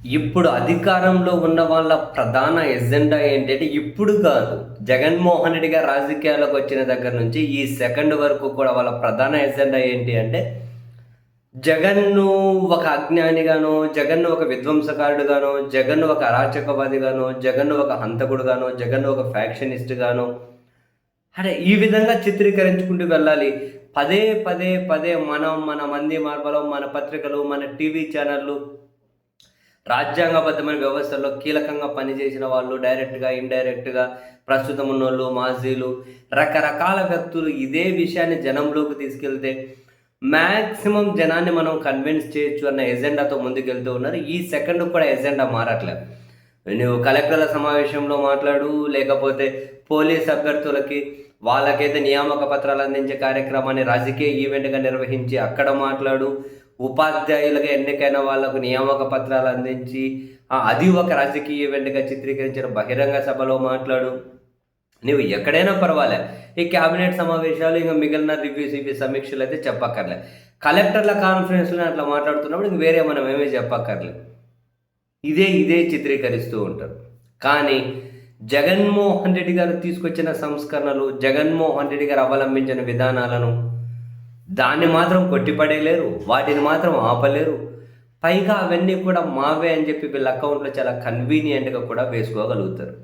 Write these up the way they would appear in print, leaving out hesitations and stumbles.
ఇప్పుడు అధికారంలో ఉన్న వాళ్ళ ప్రధాన ఎజెండా ఏంటంటే, ఇప్పుడు కాదు, జగన్మోహన్ రెడ్డి గారు రాజకీయాల్లోకి వచ్చిన దగ్గర నుంచి ఈ సెకండ్ వరకు కూడా వాళ్ళ ప్రధాన ఎజెండా ఏంటి అంటే, జగన్ను ఒక అజ్ఞానిగానో, జగన్ను ఒక విధ్వంసకారుడుగానో, జగన్ను ఒక అరాచకవాదిగానో, జగన్ను ఒక హంతకుడుగానో, జగన్ను ఒక ఫ్యాక్షనిస్ట్‌గానో, అంటే ఈ విధంగా చిత్రీకరించుకుంటూ వెళ్ళాలి. పదే పదే పదే మనం మన మంది మార్బలం, మన పత్రికలు, మన టీవీ ఛానళ్ళు, రాజ్యాంగబద్ధమైన వ్యవస్థల్లో కీలకంగా పనిచేసిన వాళ్ళు డైరెక్ట్‌గా, ఇండైరెక్ట్‌గా, ప్రస్తుతం ఉన్నోళ్ళు, మాజీలు, రకరకాల వ్యక్తులు ఇదే విషయాన్ని జనంలోకి తీసుకెళ్తే మాక్సిమం జనాన్ని మనం కన్విన్స్ చేయొచ్చు అన్న ఎజెండాతో ముందుకెళ్తూ ఉన్నారు. ఈ సెకండ్ కూడా ఎజెండా మారట్లేదు. నువ్వు కలెక్టర్ల సమావేశంలో మాట్లాడు, లేకపోతే పోలీస్ అభ్యర్థులకి వాళ్ళకైతే నియామక పత్రాలు అందించే కార్యక్రమాన్ని రాజకీయ ఈవెంట్‌గా నిర్వహించి అక్కడ మాట్లాడు, ఉపాధ్యాయులుగా ఎన్నికైన వాళ్లకు నియామక పత్రాలు అందించి అది ఒక రాజకీయ ఈవెంట్‌గా చిత్రీకరించిన బహిరంగ సభలో మాట్లాడు. నువ్వు ఎక్కడైనా పర్వాలే. ఈ క్యాబినెట్ సమావేశాలు ఇంకా మిగిలిన రివ్యూస్ ఇవి సమీక్షలు అయితే చెప్పక్కర్లే. కలెక్టర్ల కాన్ఫరెన్స్‌లో అట్లా మాట్లాడుతున్నప్పుడు ఇంక వేరే మనం ఏమీ చెప్పక్కర్లేదు. ఇదే చిత్రీకరిస్తూ ఉంటారు. కానీ జగన్మోహన్ రెడ్డి గారు తీసుకొచ్చిన సంస్కరణలు, జగన్మోహన్ రెడ్డి గారు అవలంబించిన విధానాలను దాన్ని మాత్రం కొట్టిపడేయలేరు, వాటిని మాత్రం ఆపలేరు. పైగా అవన్నీ కూడా మావే అని చెప్పి వీళ్ళ అకౌంట్లో చాలా కన్వీనియంట్గా కూడా వేసుకోగలుగుతారు.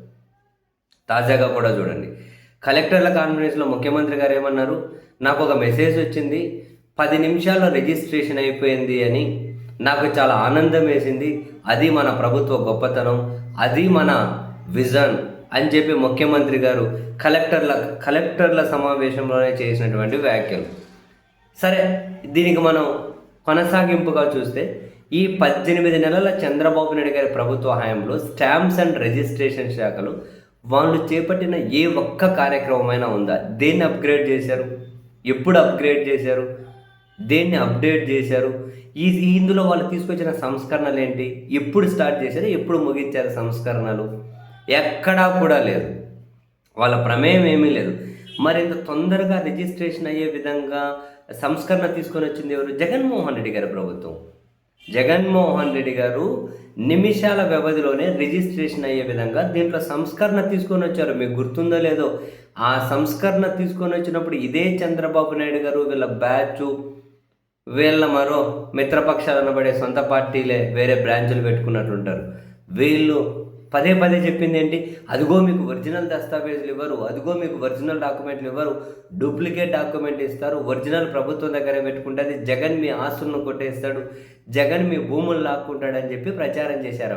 తాజాగా కూడా చూడండి, కలెక్టర్ల కాన్ఫరెన్స్లో ముఖ్యమంత్రి గారు ఏమన్నారు, నాకు ఒక మెసేజ్ వచ్చింది, 10 నిమిషాల్లో రిజిస్ట్రేషన్ అయిపోయింది అని, నాకు చాలా ఆనందం వేసింది, అది మన ప్రభుత్వ గొప్పతనం, అది మన విజన్ అని చెప్పి ముఖ్యమంత్రి గారు కలెక్టర్ల సమావేశంలోనే చేసినటువంటి వ్యాఖ్యలు. సరే, దీనికి మనం కొనసాగింపుగా చూస్తే ఈ 18 నెలల చంద్రబాబు నాయుడు గారి ప్రభుత్వ హయాంలో స్టాంప్స్ అండ్ రిజిస్ట్రేషన్ శాఖలు వాళ్ళు చేపట్టిన ఏ ఒక్క కార్యక్రమమైనా ఉందా? దేన్ని అప్గ్రేడ్ చేశారు? ఎప్పుడు అప్గ్రేడ్ చేశారు? దేన్ని అప్డేట్ చేశారు? ఇందులో వాళ్ళు తీసుకొచ్చిన సంస్కరణలు ఏంటి? ఎప్పుడు స్టార్ట్ చేశారు? ఎప్పుడు ముగించారు సంస్కరణలు? ఎక్కడా కూడా లేదు. వాళ్ళ ప్రమేయం ఏమీ లేదు. మరి ఇంత తొందరగా రిజిస్ట్రేషన్ అయ్యే విధంగా సంస్కరణ తీసుకొని వచ్చింది ఎవరు? జగన్మోహన్ రెడ్డి గారి ప్రభుత్వం. జగన్మోహన్ రెడ్డి గారు నిమిషాల వ్యవధిలోనే రిజిస్ట్రేషన్ అయ్యే విధంగా దీంట్లో సంస్కరణ తీసుకొని వచ్చారు. మీకు గుర్తుందో లేదో, ఆ సంస్కరణ తీసుకొని వచ్చినప్పుడు ఇదే చంద్రబాబు నాయుడు గారు వీళ్ళ బ్యాచు, వీళ్ళ మరో మిత్రపక్షాలు అనబడే సొంత పార్టీలే వేరే బ్రాంచులు పెట్టుకున్నట్టుంటారు. వీళ్ళు పదే పదే చెప్పింది ఏంటి? అదిగో మీకు ఒరిజినల్ దస్తావేజులు ఇవ్వరు, అదిగో మీకు ఒరిజినల్ డాక్యుమెంట్లు ఇవ్వరు, డూప్లికేట్ డాక్యుమెంట్ ఇస్తారు, ఒరిజినల్ ప్రభుత్వం దగ్గరే పెట్టుకుంటుంది, జగన్ మీ ఆస్తులను కొట్టేస్తాడు, జగన్ మీ భూములు లాక్కుంటాడని చెప్పి ప్రచారం చేశారు.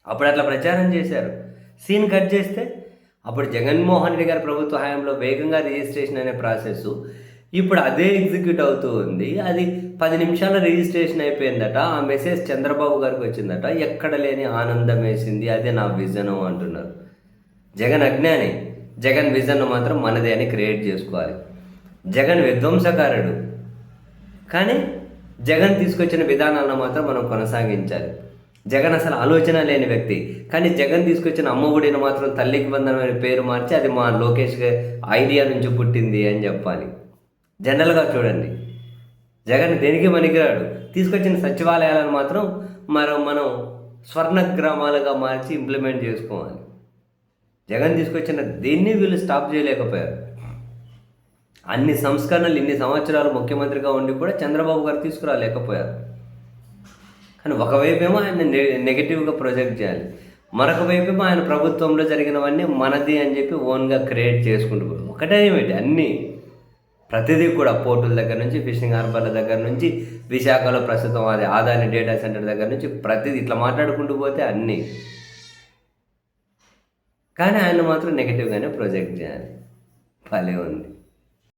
అప్పుడు అట్లా ప్రచారం చేశారు. సీన్ కట్ చేస్తే అప్పుడు జగన్మోహన్ రెడ్డి గారి ప్రభుత్వ హయాంలో వేగంగా రిజిస్ట్రేషన్ అనే ప్రాసెస్ ఇప్పుడు అదే ఎగ్జిక్యూట్ అవుతూ ఉంది. అది 10 నిమిషాల రిజిస్ట్రేషన్ అయిపోయిందట. ఆ మెసేజ్ చంద్రబాబు గారికి వచ్చిందట. ఎక్కడ లేని ఆనందం వేసింది, అదే నా విజను అంటున్నారు. జగన్ అజ్ఞాని, జగన్ విజన్ మాత్రం మనదే అని క్రియేట్ చేసుకోవాలి. జగన్ విధ్వంసకారుడు, కానీ జగన్ తీసుకొచ్చిన విధానాలను మాత్రం మనం కొనసాగించాలి. జగన్ అసలు ఆలోచన లేని వ్యక్తి, కానీ జగన్ తీసుకొచ్చిన అమ్మఒడిని మాత్రం తల్లికి వందనం అనే పేరు మార్చి అది మా లోకేష్ ఐడియా నుంచి పుట్టింది అని చెప్పాలి. జనరల్గా చూడండి, జగన్ దేనికి పనికిరాడు. తీసుకొచ్చిన సచివాలయాలను మాత్రం మనం స్వర్ణ గ్రామాలుగా మార్చి ఇంప్లిమెంట్ చేసుకోవాలి. జగన్ తీసుకొచ్చిన దేన్ని వీళ్ళు స్టాప్ చేయలేకపోయారు. అన్ని సంస్కరణలు ఇన్ని సంవత్సరాలు ముఖ్యమంత్రిగా ఉండి కూడా చంద్రబాబు గారు తీసుకురాలేకపోయారు. కానీ ఒకవైపేమో ఆయన నెగిటివ్గా ప్రొజెక్ట్ చేయాలి, మరొక వైపేమో ఆయన ప్రభుత్వంలో జరిగినవన్నీ మనది అని చెప్పి ఓన్గా క్రియేట్ చేసుకుంటూ ఒకటే ఏమిటి అన్నీ ప్రతిదీ కూడా పోర్టుల దగ్గర నుంచి, ఫిషింగ్ హార్బర్ల దగ్గర నుంచి, విశాఖలో ప్రస్తుతం అది ఆదాని డేటా సెంటర్ దగ్గర నుంచి ప్రతిదీ ఇట్లా మాట్లాడుకుంటూ పోతే అన్నీ. కానీ ఆయన మాత్రం నెగిటివ్గానే ప్రొజెక్ట్ చేయాలి. భలే ఉంది.